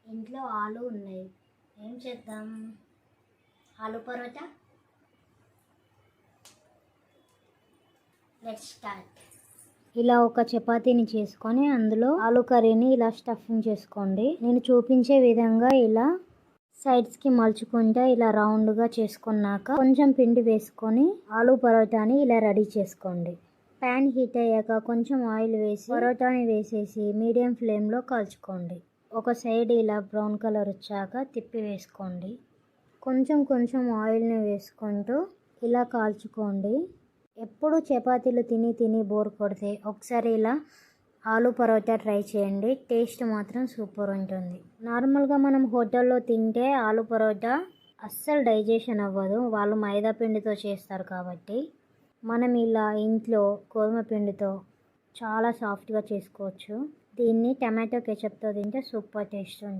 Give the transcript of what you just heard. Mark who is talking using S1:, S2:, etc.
S1: ఇంట్లో ఆలు ఉన్నాయి. ఏం చేద్దాం? ఆలు పరోటా. Let's start. ఇలా ఒక చపాతీని చేసుకొని అందులో ఆలు కర్రీని ఇలా స్టఫింగ్ చేసుకోండి. నేను చూపించే విధంగా ఇలా సైడ్స్కి మలుచుకుంటే ఇలా రౌండ్గా చేసుకున్నాక కొంచెం పిండి వేసుకొని ఆలు పరోటాని ఇలా రెడీ చేసుకోండి. ప్యాన్ హీట్ అయ్యాక కొంచెం ఆయిల్ వేసి పరోటాని వేసేసి మీడియం ఫ్లేమ్లో కాల్చుకోండి. ఒక సైడ్ ఇలా బ్రౌన్ కలర్ వచ్చాక తిప్పి వేసుకోండి. కొంచెం కొంచెం ఆయిల్ని వేసుకుంటూ ఇలా కాల్చుకోండి. ఎప్పుడు చపాతీలు తిని తిని బోర్ కొడితే ఒకసారి ఇలా ఆలు పరోటా ట్రై చేయండి. టేస్ట్ మాత్రం సూపర్ ఉంటుంది. నార్మల్గా మనం హోటల్లో తింటే ఆలు పరోటా అస్సలు డైజెషన్ అవ్వదు. వాళ్ళు మైదా పిండితో చేస్తారు కాబట్టి మనం ఇలా ఇంట్లో గోధుమ పిండితో చాలా సాఫ్ట్గా చేసుకోవచ్చు. దీన్ని టమాటో కెచప్తో తింటే సూపర్ టేస్ట్ ఉంటుంది.